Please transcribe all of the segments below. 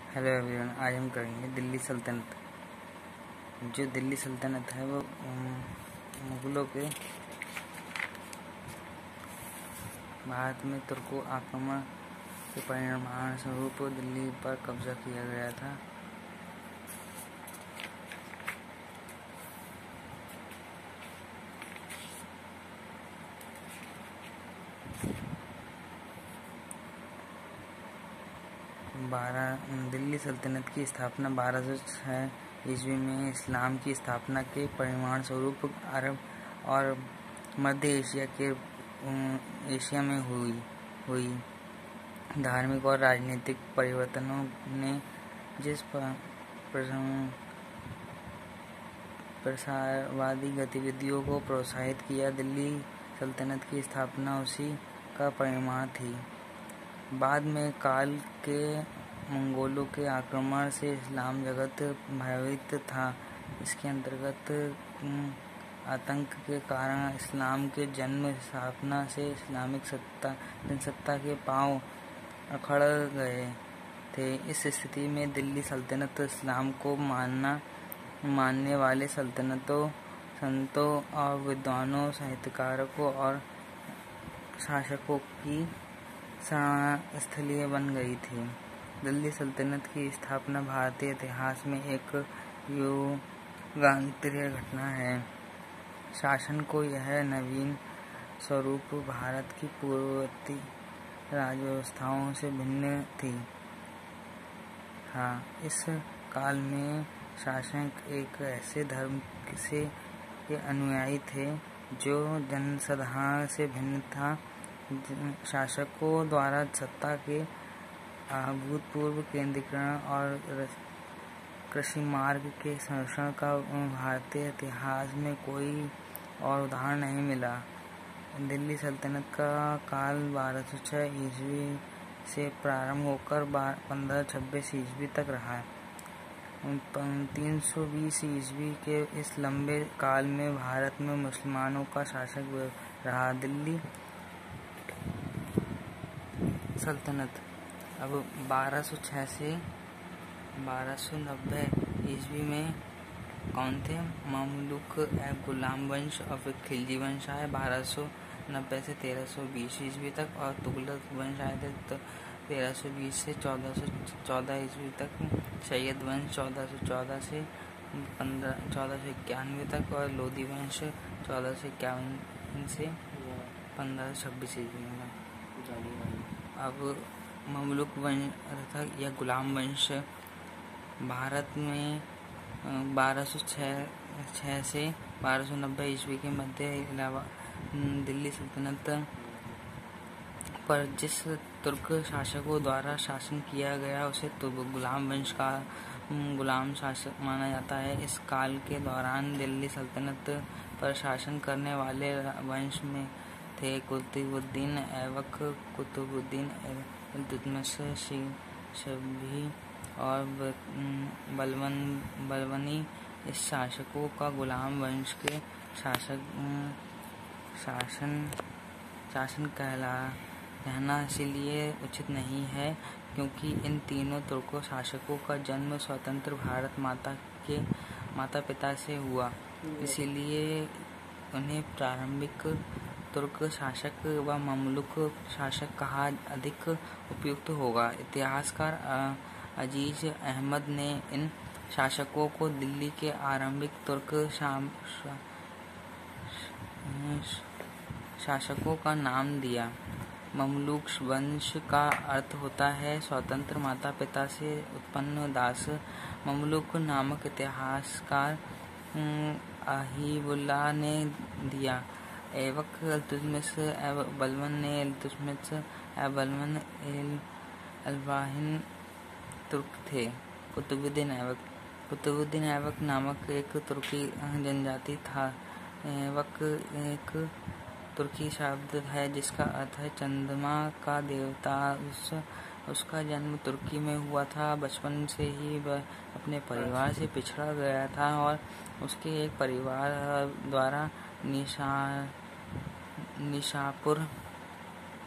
Hello everyone, आज हम करेंगे दिल्ली सल्तनत। जो दिल्ली सल्तनत है वो मुगलों के भारत में तुर्कों आक्रमण के परिणाम स्वरूप दिल्ली पर कब्जा किया गया था। दिल्ली सल्तनत की स्थापना 1206 ईस्वी में इस्लाम की स्थापना के परिणाम स्वरूप अरब और मध्य एशिया में हुई। धार्मिक और राजनीतिक परिवर्तनों ने जिस प्रसारवादी गतिविधियों को प्रोत्साहित किया, दिल्ली सल्तनत की स्थापना उसी का परिणाम थी। बाद में काल के मंगोलों के आक्रमण से इस्लाम जगत भयभीत था। इसके अंतर्गत आतंक के कारण इस्लाम के जन्म स्थापना से इस्लामिक जनसत्ता के पांव अखड़ गए थे। इस स्थिति में दिल्ली सल्तनत इस्लाम को मानने वाले संतों और विद्वानों, साहित्यकारों और शासकों की शरणस्थली बन गई थी। दिल्ली सल्तनत की स्थापना भारतीय इतिहास में एक युगांतरीय घटना है। शासन को यह नवीन स्वरूप भारत की पूर्ववर्ती राजव्यवस्थाओं से भिन्न था। इस काल में शासक एक ऐसे धर्म के अनुयायी थे जो जनसाधारण से भिन्न था। शासकों द्वारा सत्ता के अभूतपूर्व केंद्रीकरण और कृषि मार्ग के संरक्षण का भारतीय इतिहास में कोई और उदाहरण नहीं मिला। दिल्ली सल्तनत का काल 1206 ईस्वी से प्रारंभ होकर 1526 ईस्वी तक रहा। 320 ईस्वी के इस लंबे काल में भारत में मुसलमानों का शासक रहा। दिल्ली सल्तनत अब 1206 से 1290 ईस्वी में कौन थे? ममलूक गुलाम वंश और फिर खिलजी वंश आए 1290 से 1320 ईस्वी तक, और तुगलक वंश आए थे 1320 से 1414 ईस्वी तक। सैयद वंश 1414 से 1491 तक, और लोधी वंश 1451 से 1526 ईस्वी में। अब ममलूक वंश या गुलाम वंश भारत में 1206 से 1290 ईस्वी के मध्य दिल्ली सल्तनत पर जिस तुर्क शासकों द्वारा शासन किया गया उसे गुलाम वंश का गुलाम शासक माना जाता है। इस काल के दौरान दिल्ली सल्तनत पर शासन करने वाले वंश में थे कुतुबुद्दीन ऐबक, कुतुबुद्दीन इल्तुतमिश, शिबली और बलबनी। इस शासकों का गुलाम वंश के शासन कहना इसलिए उचित नहीं है क्योंकि इन तीनों तुर्क शासकों का जन्म स्वतंत्र भारत माता के माता पिता से हुआ, इसलिए उन्हें प्रारंभिक तुर्क शासक व ममलूक शासक कहा अधिक उपयुक्त होगा। इतिहासकार अजीज अहमद ने इन शासकों को दिल्ली के आरंभिक तुर्क शासकों का नाम दिया। ममलूक वंश का अर्थ होता है स्वतंत्र माता पिता से उत्पन्न दास। ममलूक नामक इतिहासकार अहीबुल्लाह ने दिया। ऐबक इल्तुतमिश बलबन ने इल्तुतमिश बलबन अल्बाहिन तुर्क थे। कुतुबुद्दीन ऐबक नामक एक तुर्की जनजाति था। ऐबक एक तुर्की शब्द है जिसका अर्थ है चंद्रमा का देवता। उसका जन्म तुर्की में हुआ था। बचपन से ही वह अपने परिवार से पिछड़ा गया था और उसके एक परिवार द्वारा निशापुर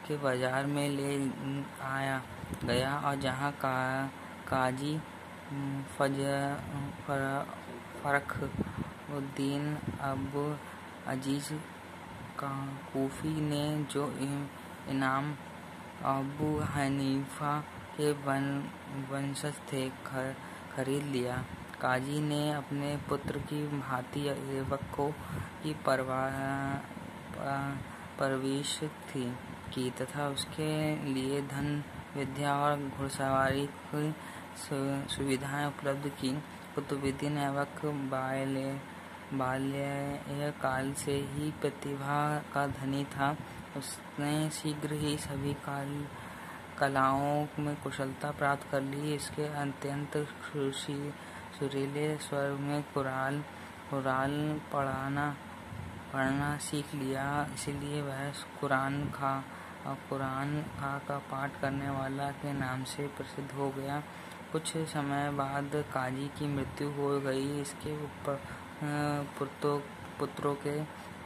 के बाजार में ले आया गया और जहाँ काजी फखरुद्दीन अबू अजीज कूफी ने जो इमाम अबू हनीफा के वंशज थे खरीद लिया। काजी ने अपने पुत्र की भांति ऐबक की परवरिश की तथा उसके लिए धन, विद्या और घुड़सवारी की सुविधाएं उपलब्ध की। कुतुबुद्दीन ऐबक बाल्यकाल से ही प्रतिभा का धनी था। उसने शीघ्र ही सभी कलाओं में कुशलता प्राप्त कर ली। इसके अत्यंत सुरीले स्वर में कुरान पढ़ना सीख लिया, इसलिए वह कुरान खां का पाठ करने वाला के नाम से प्रसिद्ध हो गया। कुछ समय बाद काजी की मृत्यु हो गई। इसके पुत्रों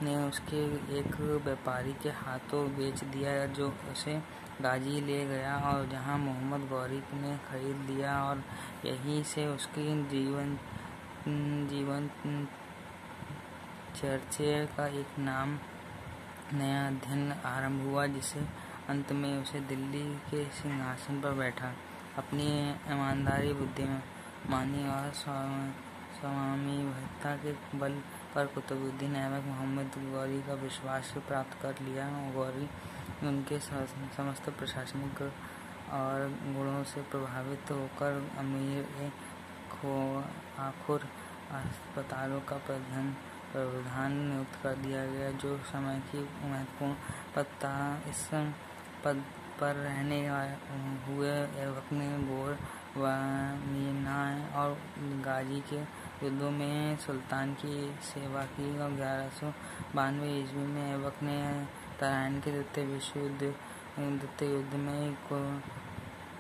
ने उसके एक व्यापारी के हाथों बेच दिया, जो उसे गाजी ले गया और जहां मोहम्मद गौरी ने खरीद लिया, और यहीं से उसकी जीवन चर्चा का एक नया अध्ययन आरंभ हुआ, जिससे अंत में उसे दिल्ली के सिंहासन पर बैठा। अपनी ईमानदारी, बुद्धिमानी और स्वामिभक्ति के बल पर कुतुबुद्दीन ऐबक मोहम्मद गौरी का विश्वास प्राप्त कर लिया। गौरी उनके समस्त प्रशासनिक और गुणों से प्रभावित होकर अमीर-ए-खाकुर अस्पतालों का प्रधान नियुक्त कर दिया गया, जो समय की महत्वपूर्ण पद था। इस पद पर रहने हुए ऐबक ने गोर, मीनाई और गाजी के युद्धों में सुल्तान की सेवा की। 1192 ईस्वी में ऐबक ने तराइन के द्वितीय युद्ध में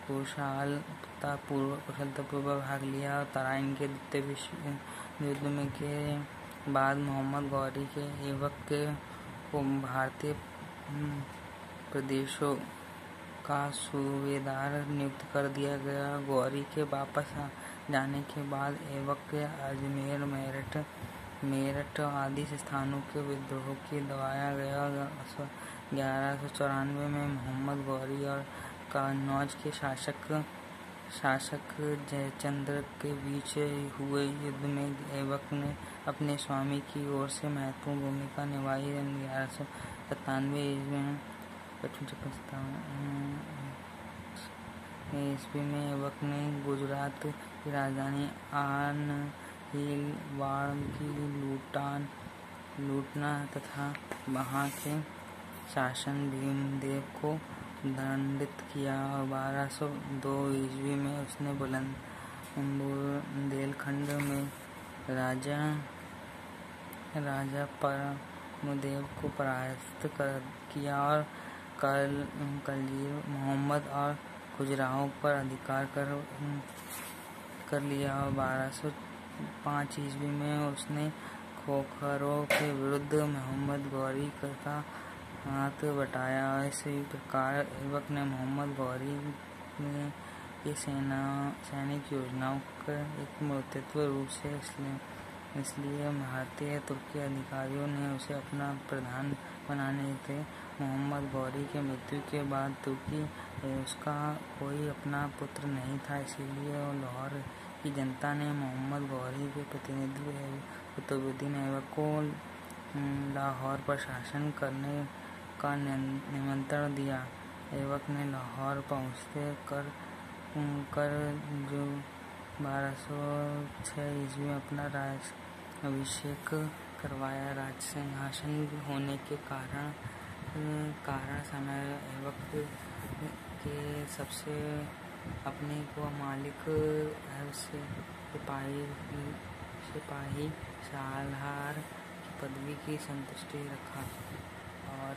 कुशलतापूर्वक भाग लिया। तराइन के द्वितीय युद्ध के बाद मोहम्मद गौरी के ऐबक को भारतीय प्रदेशों का सूबेदार नियुक्त कर दिया गया। गौरी के वापस जाने के बाद ऐबक के अजमेर, मेरठ आदि स्थानों के विद्रोह को दबाया गया। 1194 में मोहम्मद गौरी और कन्नौज के शासक जयचंद्र के बीच हुए युद्ध में ऐबक ने अपने स्वामी की ओर से महत्वपूर्ण भूमिका निभाई। 1197 ईस्वी में ऐबक ने गुजरात की राजधानी आनहीलवाड़ की लूटना तथा वहां के शासक भीमदेव को दंडित किया। 1202 ईस्वी में उसने बुंदेलखंड में राजा परमदेव को परास्त किया और खलजी मोहम्मद और खुजराहों पर अधिकार कर लिया। 1205 ईस्वी में उसने खोखरों के विरुद्ध मोहम्मद गौरी का हाथ बटाया। इसी प्रकार ऐबक ने मोहम्मद गौरी की सैनिक योजनाओं का एक महत्वपूर्ण रूप से इसलिए भारतीय तुर्की अधिकारियों ने उसे अपना प्रधान बनाने थे। मोहम्मद गौरी के मृत्यु के बाद तुर्की उसका कोई अपना पुत्र नहीं था, इसलिए लाहौर की जनता ने मोहम्मद गौरी के प्रतिनिधि कुतुबुद्दीन ऐबक को लाहौर पर शासन करने का निमंत्रण दिया। ऐबक ने लाहौर पहुंचते कर जो 1206 ईस्वी में अपना अभिषेक करवाया। राजसिंहासन होने के कारण समय ऐबक के सबसे अपने को मालिक सिपाही सालार की पदवी की संतुष्टि रखा और